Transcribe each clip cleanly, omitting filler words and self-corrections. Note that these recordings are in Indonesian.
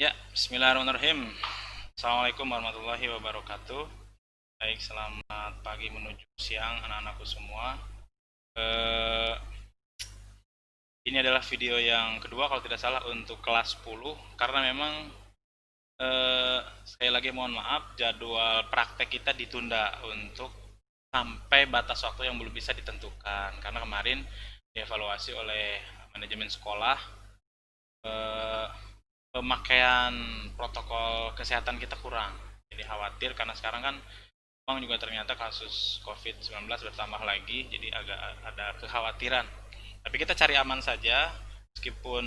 Ya, bismillahirrahmanirrahim. Assalamualaikum warahmatullahi wabarakatuh. Baik, selamat pagi menuju siang anak-anakku semua. Eh, ini adalah video yang kedua kalau tidak salah untuk kelas 10 karena memang sekali lagi mohon maaf jadwal praktek kita ditunda untuk sampai batas waktu yang belum bisa ditentukan karena kemarin dievaluasi oleh manajemen sekolah. eh, Pemakaian protokol kesehatan kita kurang. Jadi khawatir karena sekarang kan memang juga ternyata kasus COVID-19 bertambah lagi, jadi agak ada kekhawatiran. Tapi kita cari aman saja, meskipun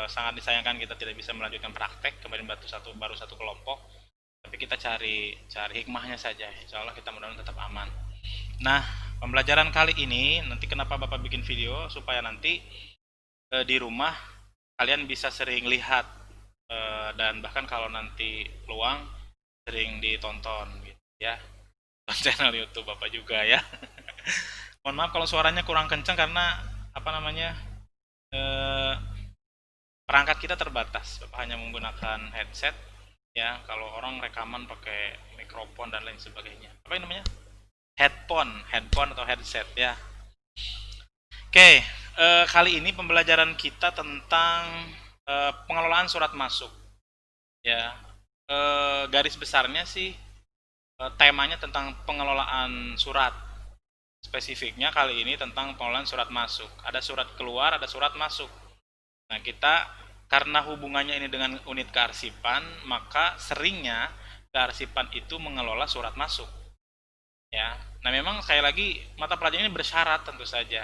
sangat disayangkan kita tidak bisa melanjutkan praktek, kemarin baru satu kelompok, tapi kita cari cari hikmahnya saja. Insya Allah kita mudah-mudahan tetap aman. Nah, pembelajaran kali ini nanti kenapa Bapak bikin video supaya nanti di rumah kalian bisa sering lihat dan bahkan kalau nanti peluang sering ditonton gitu ya channel YouTube Bapak juga ya. Mohon maaf kalau suaranya kurang kencang karena apa namanya eh, perangkat kita terbatas. Bapak hanya menggunakan headset ya. Kalau orang rekaman pakai mikrofon dan lain sebagainya. Apa yang namanya? Headphone atau headset ya. Oke, kali ini pembelajaran kita tentang pengelolaan surat masuk ya. Garis besarnya sih temanya tentang pengelolaan surat. Spesifiknya kali ini tentang pengelolaan surat masuk. Ada surat keluar, ada surat masuk. Nah, kita karena hubungannya ini dengan unit kearsipan, maka seringnya kearsipan itu mengelola surat masuk. Ya. Nah, memang sekali lagi mata pelajaran ini bersyarat tentu saja.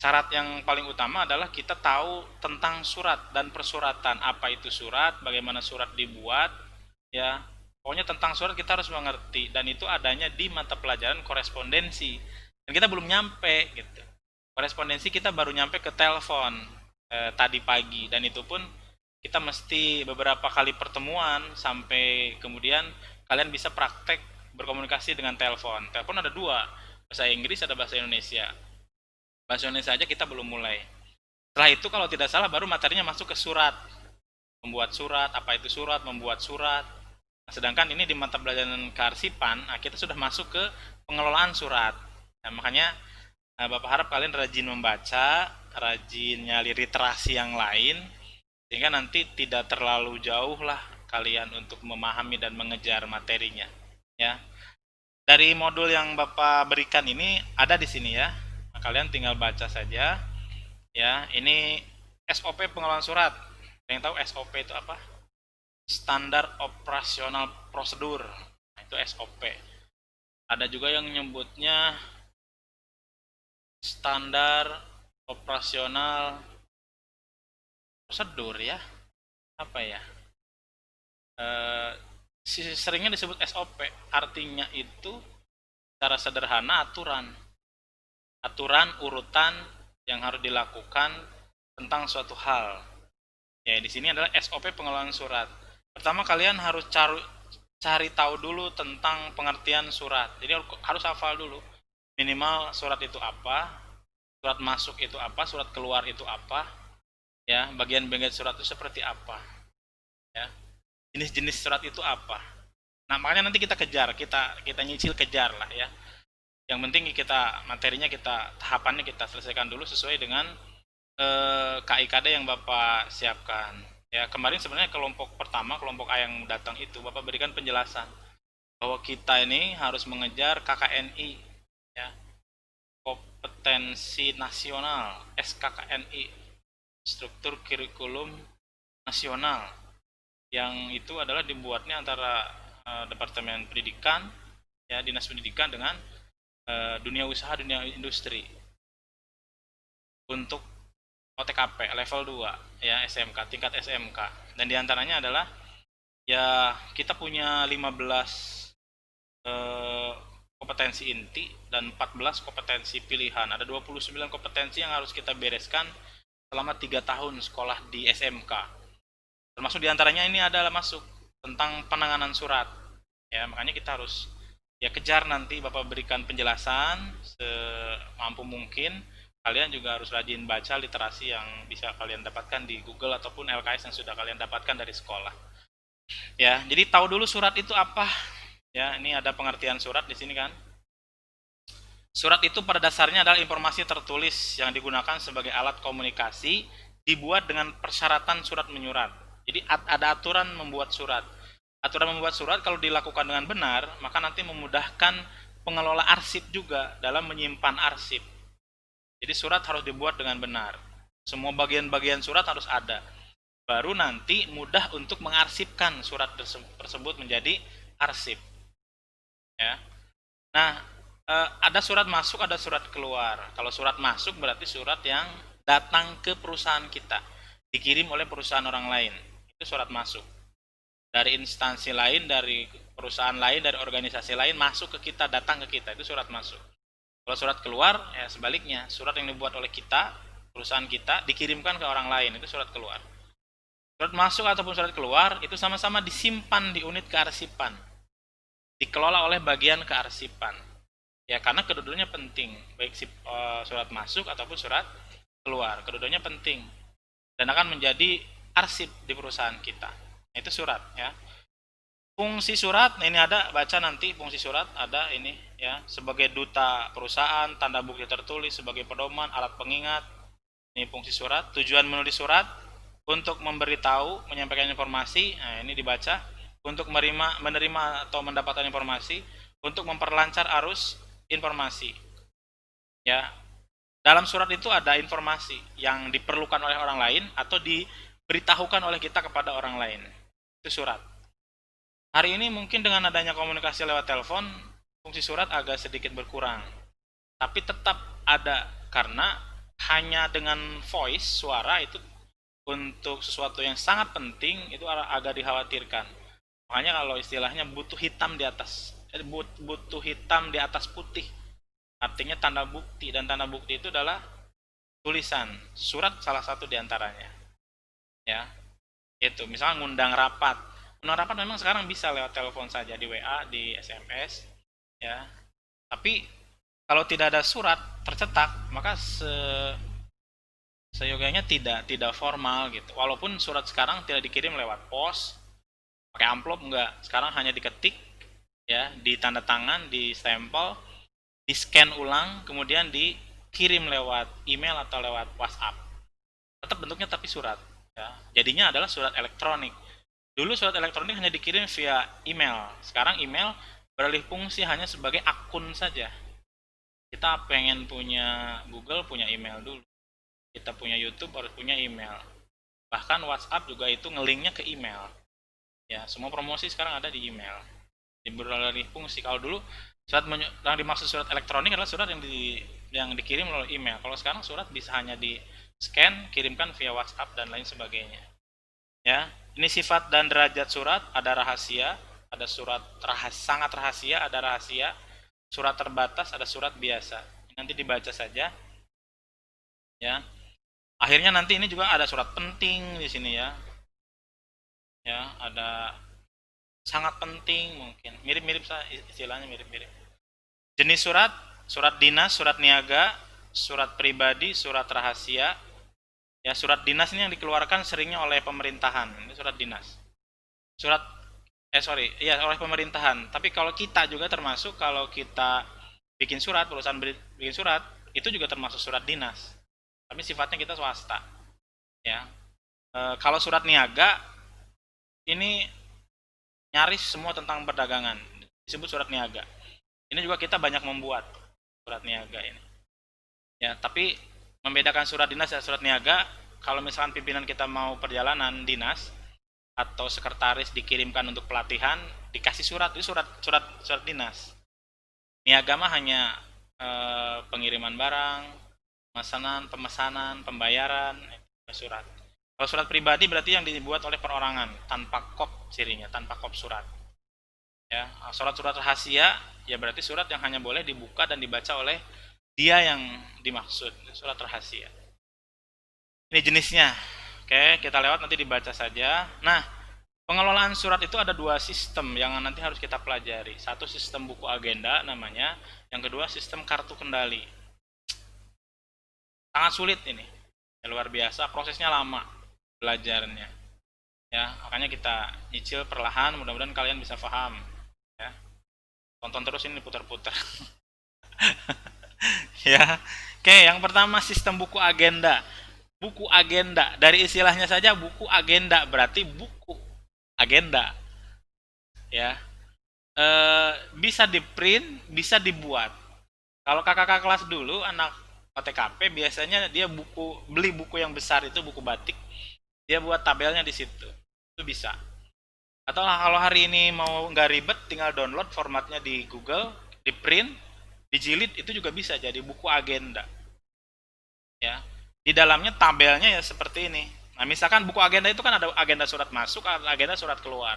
Syarat yang paling utama adalah kita tahu tentang surat dan persuratan. Apa itu surat, bagaimana surat dibuat, ya. Pokoknya tentang surat kita harus mengerti dan itu adanya di mata pelajaran korespondensi. Dan kita belum nyampe gitu. Korespondensi kita baru nyampe ke telepon tadi pagi dan itu pun kita mesti beberapa kali pertemuan sampai kemudian kalian bisa praktek berkomunikasi dengan telepon. Telepon ada dua, bahasa Inggris ada bahasa Indonesia. Bahasa Indonesia saja kita belum mulai. Setelah itu kalau tidak salah baru materinya masuk ke surat. Membuat surat, apa itu surat, membuat surat. Nah, sedangkan ini di mata pelajaran kearsipan, nah kita sudah masuk ke pengelolaan surat. Nah, makanya Bapak harap kalian rajin membaca, rajin nyari literasi yang lain, sehingga nanti tidak terlalu jauh lah kalian untuk memahami dan mengejar materinya. Ya, dari modul yang Bapak berikan ini ada di sini ya. Nah, kalian tinggal baca saja. Ya, ini SOP pengelolaan surat. Ada yang tahu SOP itu apa? Standar operasional prosedur. Nah, itu SOP. Ada juga yang menyebutnya standar operasional prosedur ya. Apa ya? Eh, Seringnya disebut SOP. Artinya itu secara sederhana aturan. Aturan urutan yang harus dilakukan tentang suatu hal. Ya, di sini adalah SOP pengelolaan surat. Pertama kalian harus cari tahu dulu tentang pengertian surat. Jadi harus hafal dulu. Minimal surat itu apa, surat masuk itu apa, surat keluar itu apa, ya, bagian-bagian surat itu seperti apa, ya. Jenis-jenis surat itu apa. Nah, makanya nanti kita kejar, kita kita nyicil kejar lah ya. Yang penting kita materinya kita tahapannya kita selesaikan dulu sesuai dengan KIKD yang Bapak siapkan. Ya, kemarin sebenarnya kelompok pertama, kelompok A yang datang itu Bapak berikan penjelasan bahwa kita ini harus mengejar KKNI ya, kompetensi nasional, SKKNI, struktur kurikulum nasional, yang itu adalah dibuatnya antara Departemen Pendidikan ya, Dinas Pendidikan dengan dunia usaha, dunia industri untuk OTKP level 2 ya, SMK, tingkat SMK. Dan diantaranya adalah ya kita punya 15 kompetensi inti dan 14 kompetensi pilihan. Ada 29 kompetensi yang harus kita bereskan selama 3 tahun sekolah di SMK. Termasuk diantaranya ini adalah masuk tentang penanganan surat. Ya, makanya kita harus ya kejar, nanti Bapak berikan penjelasan semampu mungkin kalian juga harus rajin baca literasi yang bisa kalian dapatkan di Google ataupun LKS yang sudah kalian dapatkan dari sekolah. Ya, jadi tahu dulu surat itu apa. Ya, ini ada pengertian surat di sini kan. Surat itu pada dasarnya adalah informasi tertulis yang digunakan sebagai alat komunikasi, dibuat dengan persyaratan surat menyurat. Jadi ada aturan membuat surat. Aturan membuat surat kalau dilakukan dengan benar, maka nanti memudahkan pengelola arsip juga dalam menyimpan arsip. Jadi surat harus dibuat dengan benar. Semua bagian-bagian surat harus ada. Baru nanti mudah untuk mengarsipkan surat tersebut menjadi arsip. Ya. Nah, ada surat masuk, ada surat keluar. Kalau surat masuk berarti surat yang datang ke perusahaan kita, dikirim oleh perusahaan orang lain. Itu surat masuk. Dari instansi lain, dari perusahaan lain, dari organisasi lain masuk ke kita, datang ke kita. Itu surat masuk. Kalau surat keluar, ya sebaliknya. Surat yang dibuat oleh kita, perusahaan kita, dikirimkan ke orang lain. Itu surat keluar. Surat masuk ataupun surat keluar, itu sama-sama disimpan di unit kearsipan. Dikelola oleh bagian kearsipan. Ya, karena kedudukannya penting, baik surat masuk ataupun surat keluar. Kedudukannya penting dan akan menjadi arsip di perusahaan kita. Nah, itu surat ya. Fungsi surat, nah ini ada, baca nanti fungsi surat ada ini ya, sebagai duta perusahaan, tanda bukti tertulis, sebagai pedoman, alat pengingat. Ini fungsi surat. Tujuan menulis surat untuk memberitahu, menyampaikan informasi. Nah, ini dibaca untuk menerima atau mendapatkan informasi, untuk memperlancar arus informasi. Ya, dalam surat itu ada informasi yang diperlukan oleh orang lain atau diberitahukan oleh kita kepada orang lain. Itu surat. Hari ini mungkin dengan adanya komunikasi lewat telepon, fungsi surat agak sedikit berkurang. Tapi tetap ada karena hanya dengan voice, suara itu untuk sesuatu yang sangat penting itu agak dikhawatirkan. Makanya kalau istilahnya butuh hitam di atas putih. Artinya tanda bukti, dan tanda bukti itu adalah tulisan. Surat salah satu diantaranya. Ya, itu misalnya ngundang rapat. Ngundang rapat memang sekarang bisa lewat telepon saja, di WA, di SMS, ya. Tapi kalau tidak ada surat tercetak, maka seyogianya tidak formal gitu. Walaupun surat sekarang tidak dikirim lewat pos, pakai amplop enggak. Sekarang hanya diketik, ya, di tanda tangan, di stempel, di scan ulang, kemudian dikirim lewat email atau lewat WhatsApp. Tetap bentuknya tapi surat. Ya. Jadinya adalah surat elektronik. Dulu surat elektronik hanya dikirim via email. Sekarang email beralih fungsi hanya sebagai akun saja. Kita pengen punya Google, punya email dulu. Kita punya YouTube, harus punya email. Bahkan WhatsApp juga itu ngelinknya ke email. Ya, semua promosi sekarang ada di email. Beralih fungsi. Kalau dulu surat yang dimaksud surat elektronik adalah surat yang dikirim melalui email. Kalau sekarang surat bisa hanya di scan, kirimkan via WhatsApp dan lain sebagainya. Ya, ini sifat dan derajat surat, ada rahasia, ada surat sangat rahasia, ada rahasia, surat terbatas, ada surat biasa. Nanti dibaca saja. Ya. Akhirnya nanti ini juga ada surat penting di sini ya. Ya, ada sangat penting mungkin. Mirip-mirip istilahnya mirip-mirip. Jenis surat, surat dinas, surat niaga, surat pribadi, surat rahasia. Ya, surat dinas ini yang dikeluarkan seringnya oleh pemerintahan. Ini surat dinas. Surat oleh pemerintahan. Tapi kalau kita juga termasuk, kalau kita bikin surat, perusahaan bikin surat, itu juga termasuk surat dinas. Tapi sifatnya kita swasta. Ya. Kalau surat niaga ini nyaris semua tentang perdagangan. Disebut surat niaga. Ini juga kita banyak membuat surat niaga ini. Ya, tapi membedakan surat dinas dan surat niaga, kalau misalkan pimpinan kita mau perjalanan dinas atau sekretaris dikirimkan untuk pelatihan, dikasih surat, itu surat dinas. Niaga mah hanya pengiriman barang, pemesanan, pembayaran, surat. Kalau surat pribadi berarti yang dibuat oleh perorangan, tanpa kop cirinya, tanpa kop surat. Ya, surat-surat rahasia ya berarti surat yang hanya boleh dibuka dan dibaca oleh dia yang dimaksud, surat rahasia. Ini jenisnya. Oke, kita lewat nanti dibaca saja. Nah, pengelolaan surat itu ada dua sistem yang nanti harus kita pelajari. Satu sistem buku agenda namanya, yang kedua sistem kartu kendali. Sangat sulit ini. Ya, luar biasa, prosesnya lama belajarnya. Ya, makanya kita nyicil perlahan, mudah-mudahan kalian bisa paham. Ya, tonton terus ini putar-putar. Ya, oke, yang pertama sistem buku agenda. Buku agenda, dari istilahnya saja buku agenda berarti buku agenda. Ya, bisa di print, bisa dibuat. Kalau kakak-kakak kelas dulu, anak OTKP biasanya dia beli buku yang besar itu buku batik, dia buat tabelnya di situ. Itu bisa. Atau kalau hari ini mau nggak ribet, tinggal download formatnya di Google, di print, dijilid itu juga bisa jadi buku agenda. Ya, di dalamnya tabelnya ya seperti ini. Nah, misalkan buku agenda itu kan ada agenda surat masuk, ada agenda surat keluar.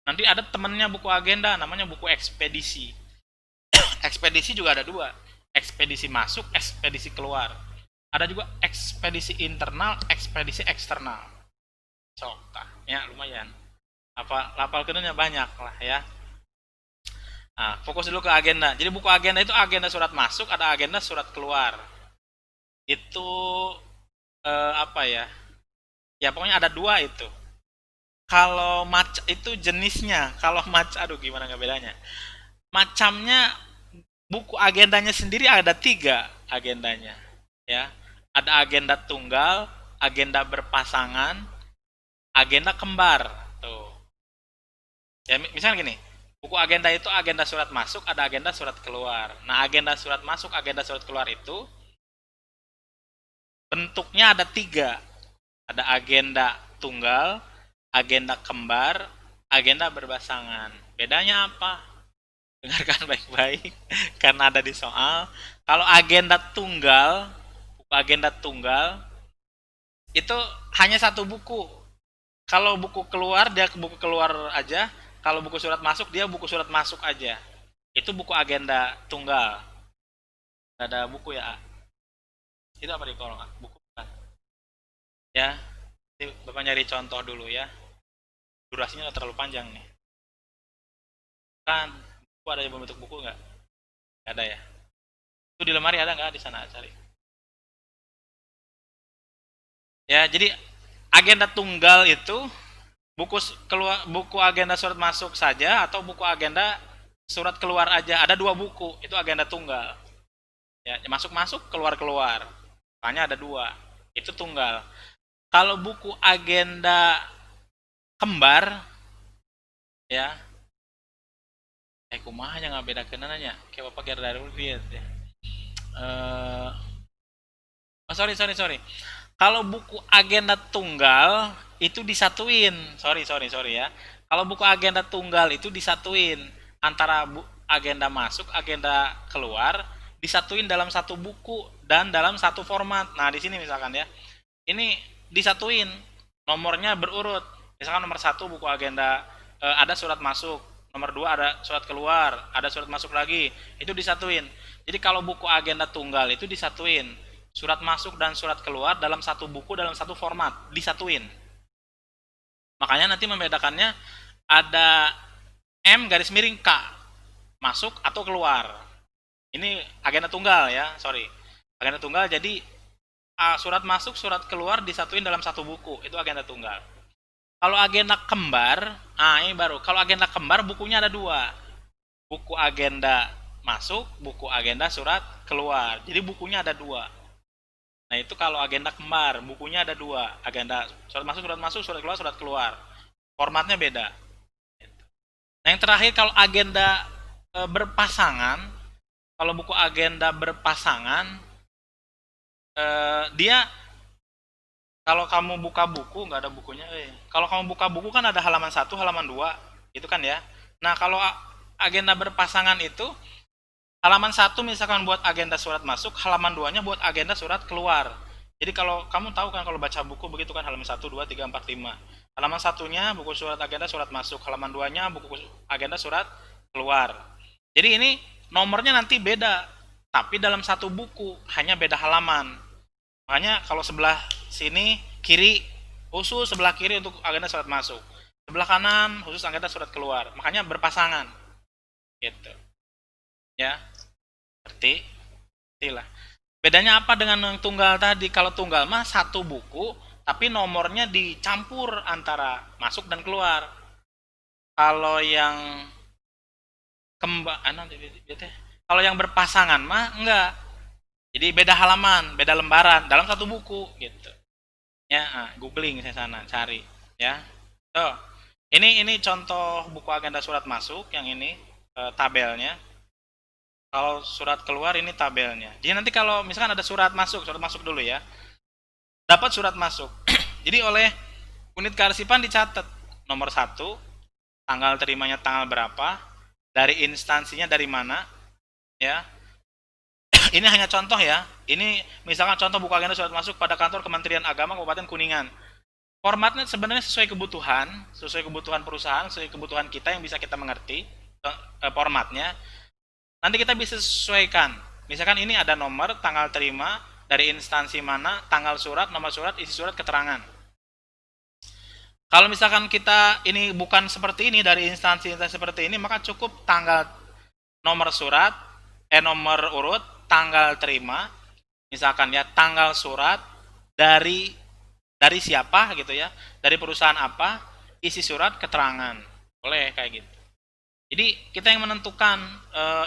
Nanti ada temennya buku agenda, namanya buku ekspedisi. Ekspedisi juga ada dua, ekspedisi masuk, ekspedisi keluar. Ada juga ekspedisi internal, ekspedisi eksternal. Sok, ya lumayan. Apa lapal kenanya banyak lah ya. Nah, fokus dulu ke agenda. Jadi buku agenda itu agenda surat masuk, ada agenda surat keluar. Itu apa ya? Ya pokoknya ada dua itu. Kalau itu jenisnya, kalau aduh gimana nggak bedanya? Macamnya buku agendanya sendiri ada tiga agendanya, ya. Ada agenda tunggal, agenda berpasangan, agenda kembar. Tuh. Ya misalnya gini, buku agenda itu agenda surat masuk, ada agenda surat keluar. Nah, agenda surat masuk, agenda surat keluar itu bentuknya ada tiga. Ada agenda tunggal, agenda kembar, agenda berpasangan. Bedanya apa? Dengarkan baik-baik karena ada di soal. Kalau agenda tunggal, buku agenda tunggal itu hanya satu buku. Kalau buku keluar dia buku keluar aja, kalau buku surat masuk dia buku surat masuk aja. Itu buku agenda tunggal. Gak ada buku ya. Itu apa di kolom A? Buku kan. Ya, Bapak nyari contoh dulu ya. Durasinya udah terlalu panjang nih. Kan buku ada yang berbentuk buku nggak? Nggak ada ya. Itu di lemari ada nggak? Di sana cari. Ya, jadi agenda tunggal itu buku agenda surat masuk saja atau buku agenda surat keluar aja. Ada dua buku, itu agenda tunggal. Ya, masuk-masuk, keluar-keluar. Makanya ada dua. Itu tunggal. Kalau buku agenda kembar, ya, kumaha nggak beda kenananya. Kayak bapak kira dari lihat ya. Oh, sorry. Kalau buku agenda tunggal itu disatuin. Sorry ya. Kalau buku agenda tunggal itu disatuin antara agenda masuk, agenda keluar, disatuin dalam satu buku dan dalam satu format. Nah, di sini misalkan ya. Ini disatuin, nomornya berurut. Misalkan nomor satu buku agenda ada surat masuk, nomor dua ada surat keluar, ada surat masuk lagi, itu disatuin. Jadi kalau buku agenda tunggal itu disatuin, surat masuk dan surat keluar dalam satu buku dalam satu format, disatuin. Makanya nanti membedakannya ada M garis miring K, masuk atau keluar. Ini agenda tunggal ya, sorry. Agenda tunggal jadi surat masuk, surat keluar disatuin dalam satu buku, itu agenda tunggal. Kalau agenda kembar, ini baru. Kalau agenda kembar bukunya ada dua. Buku agenda masuk, buku agenda surat keluar. Jadi bukunya ada dua. Nah itu kalau agenda kembar, bukunya ada dua. Agenda surat masuk, surat keluar. Formatnya beda. Nah yang terakhir kalau agenda berpasangan, kalau buku agenda berpasangan, dia kalau kamu buka buku nggak ada bukunya. Kalau kamu buka buku kan ada halaman 1, halaman 2, itu kan ya. Nah kalau agenda berpasangan itu halaman 1 misalkan buat agenda surat masuk, halaman 2-nya buat agenda surat keluar. Jadi kalau kamu tahu kan kalau baca buku begitu kan halaman 1, 2, 3, 4, 5. Halaman 1-nya buku surat agenda surat masuk, halaman 2-nya buku agenda surat keluar. Jadi ini nomornya nanti beda, tapi dalam satu buku, hanya beda halaman. Makanya kalau sebelah sini kiri khusus sebelah kiri untuk agenda surat masuk, sebelah kanan khusus agenda surat keluar. Makanya berpasangan. Gitu. Ya, ngerti? Ngerti lah. Bedanya apa dengan yang tunggal tadi? Kalau tunggal mah satu buku, tapi nomornya dicampur antara masuk dan keluar. Kalau yang kalau yang berpasangan mah enggak. Jadi beda halaman, beda lembaran dalam satu buku gitu. Ya, googling saya sana, cari ya. Tuh. Ini contoh buku agenda surat masuk yang ini tabelnya. Kalau surat keluar ini tabelnya. Jadi nanti kalau misalkan ada surat masuk dulu ya. Dapat surat masuk. Jadi oleh unit kearsipan dicatat nomor satu, tanggal terimanya tanggal berapa, dari instansinya dari mana, ya. Ini hanya contoh ya. Ini misalkan contoh buku agenda surat masuk pada kantor Kementerian Agama Kabupaten Kuningan. Formatnya sebenarnya sesuai kebutuhan perusahaan, sesuai kebutuhan kita yang bisa kita mengerti formatnya. Nanti kita bisa sesuaikan. Misalkan ini ada nomor, tanggal terima, dari instansi mana, tanggal surat, nomor surat, isi surat, keterangan. Kalau misalkan kita ini bukan seperti ini, dari instansi-instansi seperti ini, maka cukup tanggal, nomor surat, nomor urut, tanggal terima, misalkan ya tanggal surat dari siapa gitu ya, dari perusahaan apa, isi surat, keterangan, boleh kayak gitu. Jadi kita yang menentukan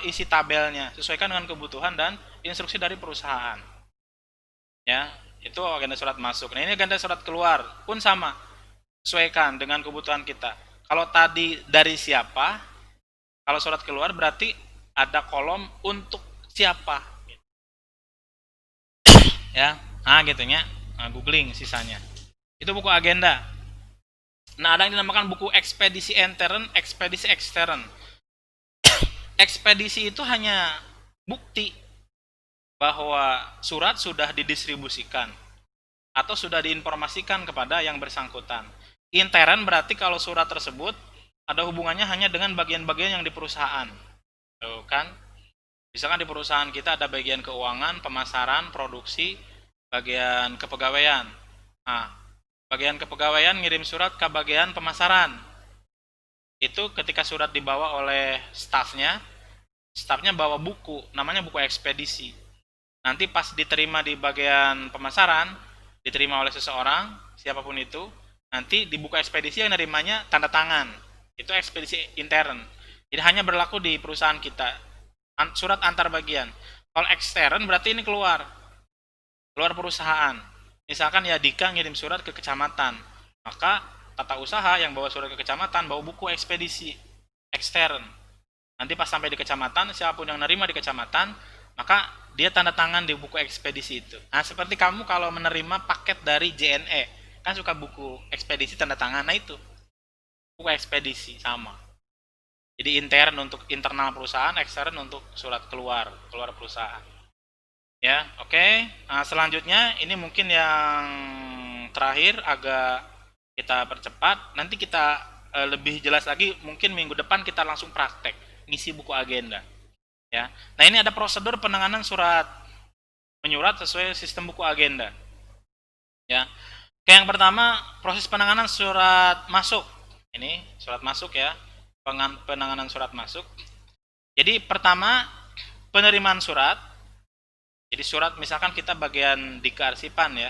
isi tabelnya sesuaikan dengan kebutuhan dan instruksi dari perusahaan. Ya, itu agenda surat masuk. Nah, ini agenda surat keluar pun sama, sesuaikan dengan kebutuhan kita. Kalau tadi dari siapa, kalau surat keluar berarti ada kolom untuk siapa. Ya, gitunya. Googling sisanya. Itu buku agenda. Nah, ada yang dinamakan buku ekspedisi intern, ekspedisi ekstern. Ekspedisi itu hanya bukti bahwa surat sudah didistribusikan atau sudah diinformasikan kepada yang bersangkutan. Intern berarti kalau surat tersebut ada hubungannya hanya dengan bagian-bagian yang di perusahaan. Tuh kan? Misalkan di perusahaan kita ada bagian keuangan, pemasaran, produksi, bagian kepegawaian. Nah, bagian kepegawaian ngirim surat ke bagian pemasaran. Itu ketika surat dibawa oleh stafnya bawa buku, namanya buku ekspedisi. Nanti pas diterima di bagian pemasaran, diterima oleh seseorang, siapapun itu, nanti di buku ekspedisi yang nerimanya tanda tangan. Itu ekspedisi intern. Jadi hanya berlaku di perusahaan kita. Surat antar bagian. Kalau ekstern berarti ini keluar perusahaan. Misalkan ya Dika ngirim surat ke kecamatan, maka tata usaha yang bawa surat ke kecamatan bawa buku ekspedisi ekstern. Nanti pas sampai di kecamatan, siapapun yang nerima di kecamatan, maka dia tanda tangan di buku ekspedisi itu. Nah, seperti kamu kalau menerima paket dari JNE, kan suka buku ekspedisi tanda tangan, nah itu buku ekspedisi sama. Jadi intern untuk internal perusahaan, ekstern untuk surat keluar perusahaan. Ya, oke. Nah, selanjutnya ini mungkin yang terakhir agak kita percepat. Nanti kita lebih jelas lagi mungkin minggu depan kita langsung praktek ngisi buku agenda. Ya. Nah, ini ada prosedur penanganan surat menyurat sesuai sistem buku agenda. Ya. Oke, yang pertama proses penanganan surat masuk. Ini surat masuk ya. Penanganan surat masuk. Jadi pertama penerimaan surat. Jadi surat misalkan kita bagian di kearsipan ya,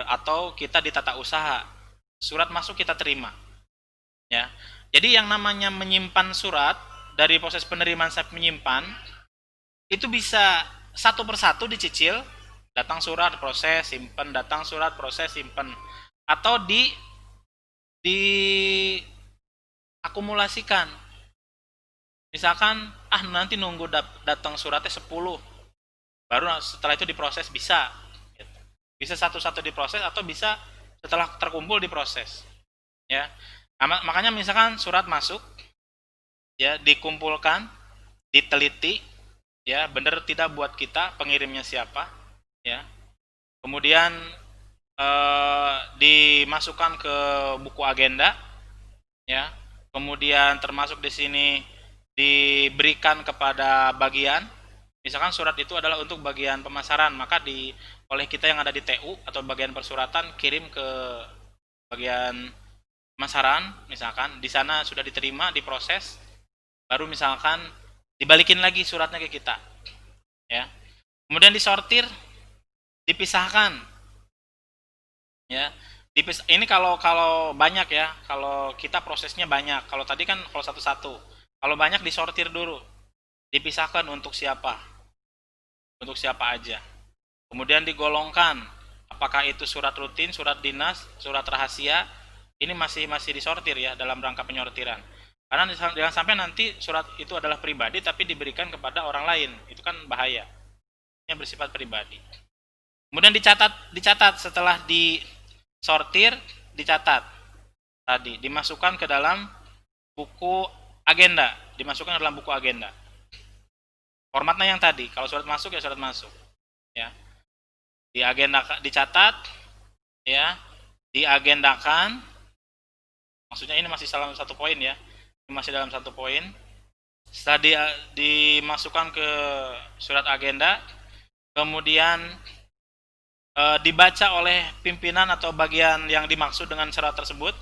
atau kita di tata usaha, surat masuk kita terima. Ya, jadi yang namanya menyimpan surat dari proses penerimaan sampai menyimpan itu bisa satu persatu dicicil, datang surat proses simpan, datang surat proses simpan, atau di akumulasikan. Misalkan nanti nunggu datang suratnya 10 baru setelah itu diproses bisa bisa satu-satu diproses atau bisa setelah terkumpul diproses ya. Makanya misalkan surat masuk ya dikumpulkan, diteliti ya benar tidak buat kita, pengirimnya siapa ya, kemudian dimasukkan ke buku agenda ya, kemudian termasuk di sini diberikan kepada bagian. Misalkan surat itu adalah untuk bagian pemasaran, maka oleh kita yang ada di TU atau bagian persuratan kirim ke bagian pemasaran, misalkan di sana sudah diterima, diproses, baru misalkan dibalikin lagi suratnya ke kita. Ya. Kemudian disortir, dipisahkan, ya. Ini kalau kalau banyak ya, kalau kita prosesnya banyak. Kalau tadi kan kalau satu-satu. Kalau banyak disortir dulu, dipisahkan untuk siapa aja. Kemudian digolongkan, apakah itu surat rutin, surat dinas, surat rahasia. Ini masih disortir ya dalam rangka penyortiran. Karena jangan sampai nanti surat itu adalah pribadi tapi diberikan kepada orang lain, itu kan bahaya. Ini bersifat pribadi. Kemudian dicatat setelah disortir, dicatat tadi, dimasukkan ke dalam buku agenda, dimasukkan ke dalam buku agenda. Formatnya yang tadi, kalau surat masuk ya surat masuk, ya. Di agenda dicatat, ya, diagendakan. Maksudnya ini masih dalam satu poin ya, ini masih dalam satu poin. Setelah dimasukkan ke surat agenda, kemudian dibaca oleh pimpinan atau bagian yang dimaksud dengan surat tersebut,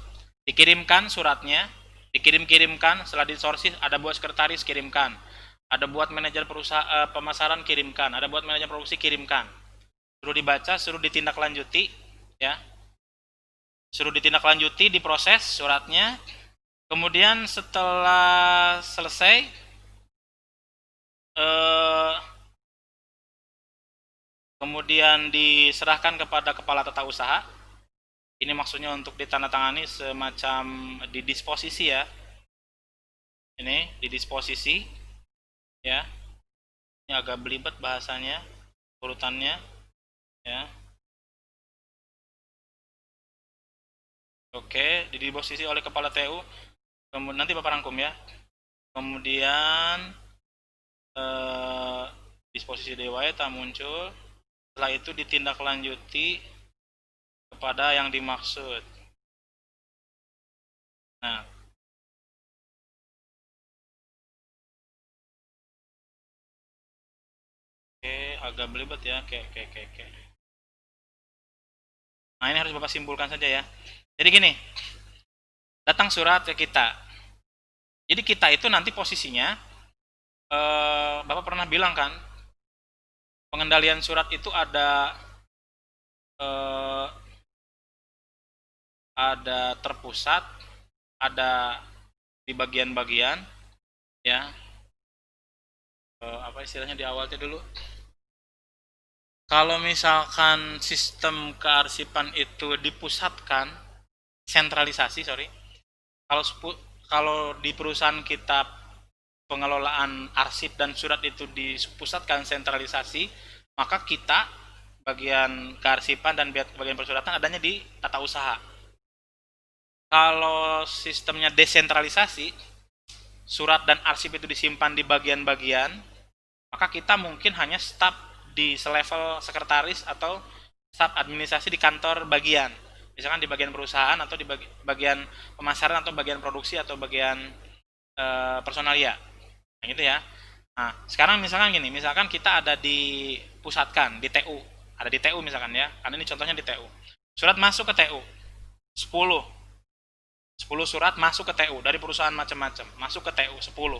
dikirimkan suratnya, dikirimkan setelah disortir, ada buat sekretaris kirimkan, ada buat manajer perusahaan pemasaran kirimkan, ada buat manajer produksi kirimkan, suruh dibaca, suruh ditindaklanjuti, ya, suruh ditindaklanjuti, diproses suratnya. Kemudian setelah selesai, kemudian diserahkan kepada kepala tata usaha. Ini maksudnya untuk ditandatangani semacam di disposisi ya. Ini di disposisi ya. Ini agak belibet bahasanya, urutannya ya. Oke, di disposisi oleh kepala TU. Kemudian nanti Bapak rangkum ya. Kemudian disposisi dewa tak muncul. Setelah itu ditindaklanjuti kepada yang dimaksud. Nah, oke, agak belibet ya. Oke. Nah, ini harus Bapak simpulkan saja ya. Jadi gini, datang surat ke kita. Jadi kita itu nanti posisinya, Bapak pernah bilang kan, pengendalian surat itu ada terpusat, ada di bagian-bagian, ya. Apa istilahnya di awalnya dulu? Kalau misalkan sistem kearsipan itu dipusatkan, sentralisasi, sorry. Kalau di perusahaan kita pengelolaan arsip dan surat itu dipusatkan sentralisasi, maka kita bagian kearsipan dan bagian persuratan adanya di tata usaha. Kalau sistemnya desentralisasi, surat dan arsip itu disimpan di bagian-bagian, maka kita mungkin hanya staf di selevel sekretaris atau staf administrasi di kantor bagian, misalkan di bagian perusahaan atau di bagian pemasaran atau bagian produksi atau bagian personalia, nah gitu ya. Nah sekarang misalkan gini, misalkan kita ada di pusatkan di TU, ada di TU misalkan ya, karena ini contohnya di TU, surat masuk ke TU 10 surat masuk ke TU dari perusahaan macam-macam, masuk ke TU 10,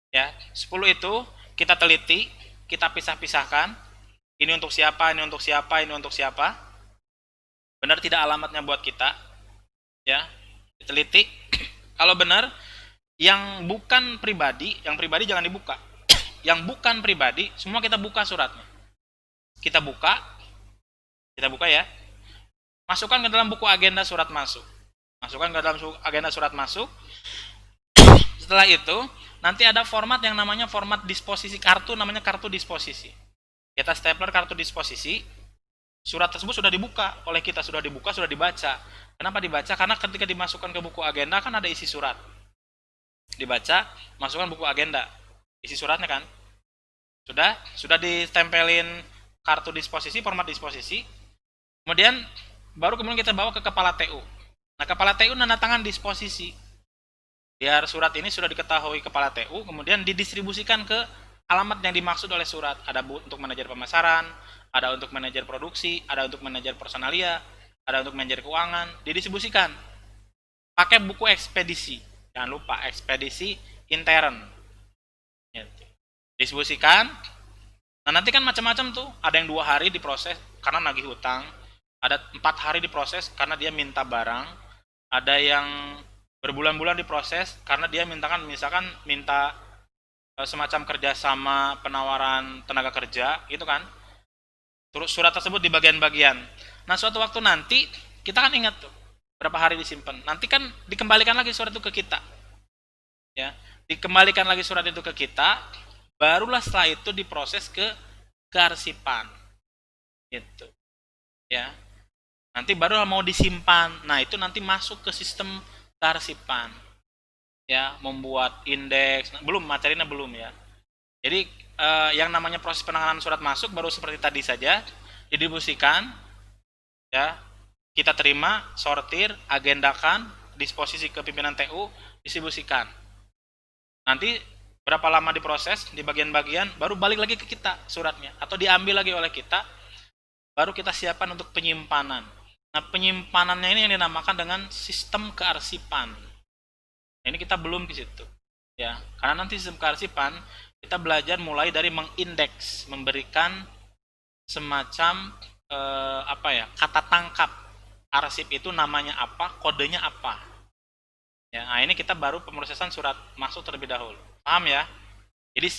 ya. 10 itu kita teliti, kita pisah-pisahkan, ini untuk siapa, ini untuk siapa, ini untuk siapa, benar tidak alamatnya buat kita, ya, diteliti. Kalau benar, yang bukan pribadi, yang pribadi jangan dibuka, yang bukan pribadi semua kita buka suratnya, kita buka ya, masukkan ke dalam buku agenda surat masuk, masukkan ke dalam agenda surat masuk. Setelah itu nanti ada format yang namanya format disposisi kartu, namanya kartu disposisi. Kita stapler kartu disposisi, surat tersebut sudah dibuka oleh kita, sudah dibuka, sudah dibaca. Kenapa dibaca? Karena ketika dimasukkan ke buku agenda kan ada isi surat, dibaca, masukkan buku agenda, isi suratnya kan sudah ditempelin kartu disposisi, format disposisi. Kemudian kemudian kita bawa ke kepala TU. Nah kepala TU nanda tangan disposisi, biar surat ini sudah diketahui kepala TU, kemudian didistribusikan ke alamat yang dimaksud oleh surat. Ada untuk manajer pemasaran, ada untuk manajer produksi, ada untuk manajer personalia, ada untuk manajer keuangan, didistribusikan pakai buku ekspedisi. Jangan lupa ekspedisi intern. Distribusikan, Nah nanti kan macam-macam tuh, ada yang 2 hari diproses karena nagih hutang, ada 4 hari diproses karena dia minta barang, ada yang berbulan-bulan diproses karena dia mintakan misalkan minta semacam kerjasama penawaran tenaga kerja gitu kan. Terus surat tersebut di bagian-bagian. Nah suatu waktu nanti kita kan ingat tuh berapa hari disimpan. Nanti kan dikembalikan lagi surat itu ke kita, ya. Dikembalikan lagi surat itu ke kita, barulah setelah itu diproses ke kearsipan, gitu, ya. Nanti baru mau disimpan. Nah itu nanti masuk ke sistem kearsipan, ya, membuat indeks. Nah, belum materinya belum ya. Jadi yang namanya proses penanganan surat masuk baru seperti tadi saja, didistribusikan, ya, kita terima, sortir, agendakan, disposisi ke pimpinan TU, distribusikan. Nanti berapa lama diproses di bagian-bagian, baru balik lagi ke kita suratnya, atau diambil lagi oleh kita, baru kita siapkan untuk penyimpanan. Nah penyimpanannya ini yang dinamakan dengan sistem kearsipan. Nah, ini kita belum ke situ, ya, karena nanti sistem kearsipan kita belajar mulai dari mengindeks, memberikan semacam apa ya, kata tangkap arsip itu namanya apa, kodenya apa, ya. Nah ini kita baru pemrosesan surat masuk terlebih dahulu, paham ya? Jadi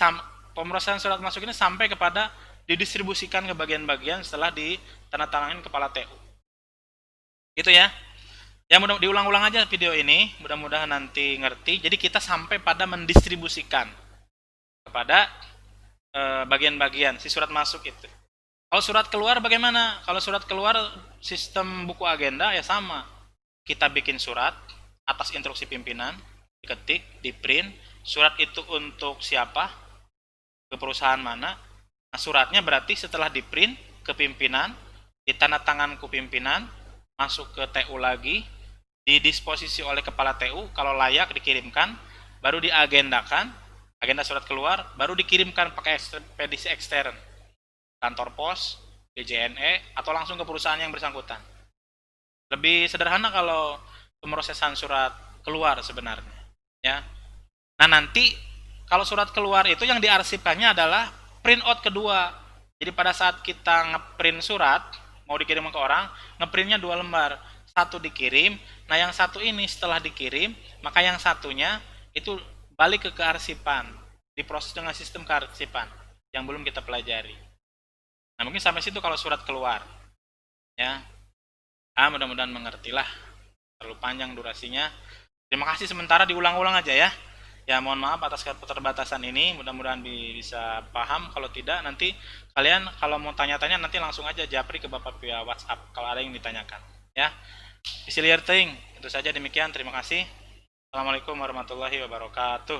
pemrosesan surat masuk ini sampai kepada didistribusikan ke bagian-bagian setelah ditandatangani kepala TU, gitu ya. Ya mudah diulang-ulang aja video ini, mudah-mudahan nanti ngerti. Jadi kita sampai pada mendistribusikan kepada bagian-bagian si surat masuk itu. Kalau surat keluar bagaimana? Kalau surat keluar sistem buku agenda ya sama. Kita bikin surat atas instruksi pimpinan, diketik, di print. Surat itu untuk siapa? Ke perusahaan mana? Nah, suratnya berarti setelah di print ke pimpinan, ditandatangan ke pimpinan, masuk ke TU lagi, didisposisi oleh kepala TU, kalau layak dikirimkan, baru diagendakan, agenda surat keluar, baru dikirimkan pakai ekspedisi ekstern, kantor pos, DJNE, atau langsung ke perusahaan yang bersangkutan. Lebih sederhana kalau pemrosesan surat keluar sebenarnya, ya. Nah nanti kalau surat keluar itu yang diarsipkannya adalah print out kedua. Jadi pada saat kita ngeprint surat mau dikirim ke orang, ngeprintnya 2 lembar, satu dikirim. Nah yang satu ini setelah dikirim, maka yang satunya itu balik ke kearsipan, diproses dengan sistem kearsipan yang belum kita pelajari. Nah mungkin sampai situ kalau surat keluar, ya. Mudah-mudahan mengertilah. Terlalu panjang durasinya. Terima kasih, sementara diulang-ulang aja ya. Ya mohon maaf atas keterbatasan ini, mudah-mudahan bisa paham. Kalau tidak nanti kalian kalau mau tanya-tanya nanti langsung aja japri ke Bapak via WhatsApp kalau ada yang ditanyakan, ya. Itu saja demikian, terima kasih. Assalamualaikum warahmatullahi wabarakatuh.